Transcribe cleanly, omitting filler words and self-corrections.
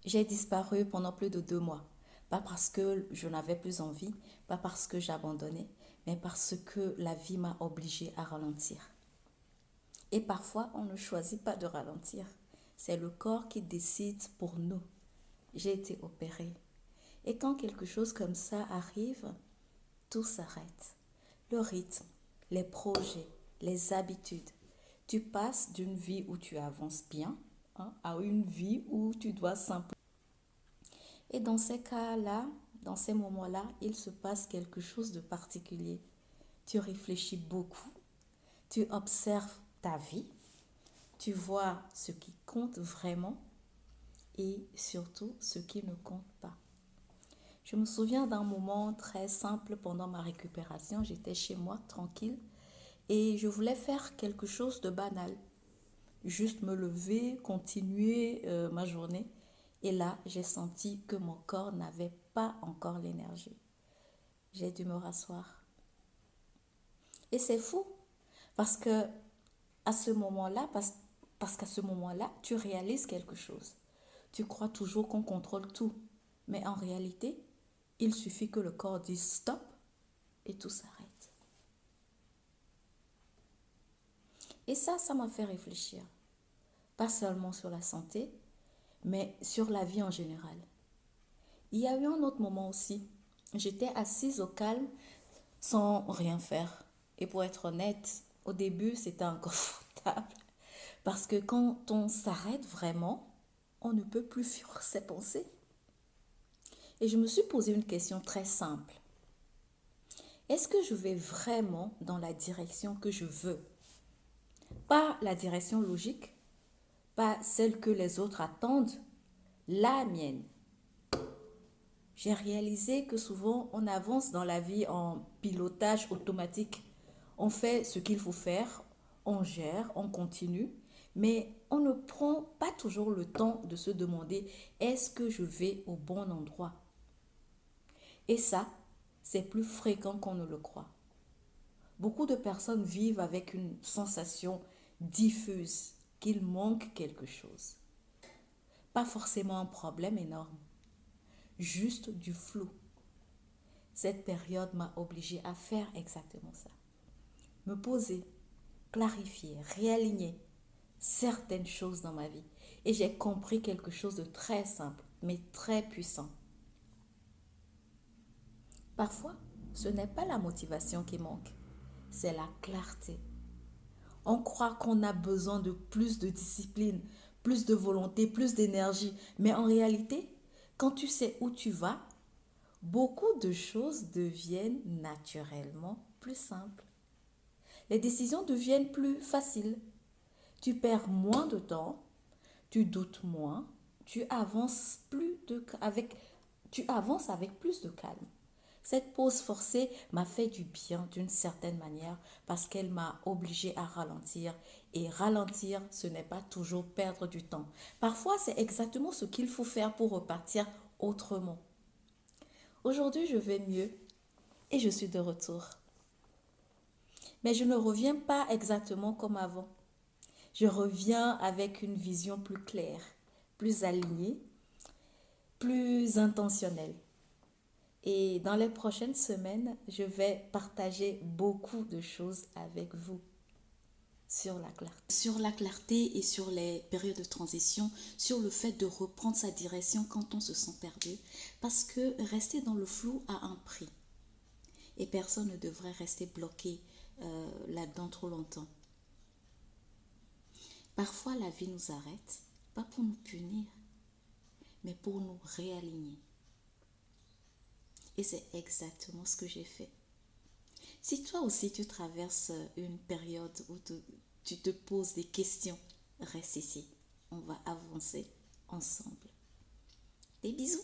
J'ai disparu pendant plus de 2 mois. Pas parce que je n'avais plus envie, pas parce que j'abandonnais, mais parce que la vie m'a obligée à ralentir. Et parfois, on ne choisit pas de ralentir. C'est le corps qui décide pour nous. J'ai été opérée. Et quand quelque chose comme ça arrive, tout s'arrête. Le rythme, les projets, les habitudes. Tu passes d'une vie où tu avances bien, hein, à une vie où tu dois simplement. Et dans ces cas-là, dans ces moments-là, il se passe quelque chose de particulier. Tu réfléchis beaucoup, tu observes ta vie, tu vois ce qui compte vraiment et surtout ce qui ne compte pas. Je me souviens d'un moment très simple pendant ma récupération. J'étais chez moi, tranquille, et je voulais faire quelque chose de banal. Juste me lever, continuer ma journée. Et là, j'ai senti que mon corps n'avait pas encore l'énergie. J'ai dû me rasseoir. Et c'est fou, parce que à ce moment-là, parce qu'à ce moment-là, tu réalises quelque chose. Tu crois toujours qu'on contrôle tout. Mais en réalité, il suffit que le corps dise stop et tout s'arrête. Et ça m'a fait réfléchir. Pas seulement sur la santé, mais sur la vie en général. Il y a eu un autre moment aussi. J'étais assise au calme sans rien faire. Et pour être honnête, au début, c'était inconfortable. Parce que quand on s'arrête vraiment, on ne peut plus fuir ses pensées. Et je me suis posé une question très simple. Est-ce que je vais vraiment dans la direction que je veux? Pas la direction logique, pas celle que les autres attendent, la mienne. J'ai réalisé que souvent on avance dans la vie en pilotage automatique. On fait ce qu'il faut faire, on gère, on continue, mais on ne prend pas toujours le temps de se demander est-ce que je vais au bon endroit? Et ça, c'est plus fréquent qu'on ne le croit. Beaucoup de personnes vivent avec une sensation diffuse qu'il manque quelque chose. Pas forcément un problème énorme, juste du flou. Cette période m'a obligée à faire exactement ça. Me poser, clarifier, réaligner certaines choses dans ma vie. Et j'ai compris quelque chose de très simple, mais très puissant. Parfois, ce n'est pas la motivation qui manque, c'est la clarté. On croit qu'on a besoin de plus de discipline, plus de volonté, plus d'énergie. Mais en réalité, quand tu sais où tu vas, beaucoup de choses deviennent naturellement plus simples. Les décisions deviennent plus faciles. Tu perds moins de temps, tu doutes moins, tu avances avec plus de calme. Cette pause forcée m'a fait du bien d'une certaine manière parce qu'elle m'a obligée à ralentir. Et ralentir, ce n'est pas toujours perdre du temps. Parfois, c'est exactement ce qu'il faut faire pour repartir autrement. Aujourd'hui, je vais mieux et je suis de retour. Mais je ne reviens pas exactement comme avant. Je reviens avec une vision plus claire, plus alignée, plus intentionnelle. Et dans les prochaines semaines, je vais partager beaucoup de choses avec vous sur la clarté et sur les périodes de transition, sur le fait de reprendre sa direction quand on se sent perdu. Parce que rester dans le flou a un prix. Et personne ne devrait rester bloqué là-dedans trop longtemps. Parfois, la vie nous arrête, pas pour nous punir, mais pour nous réaligner. Et c'est exactement ce que j'ai fait. Si toi aussi tu traverses une période où tu te poses des questions, reste ici. On va avancer ensemble. Des bisous.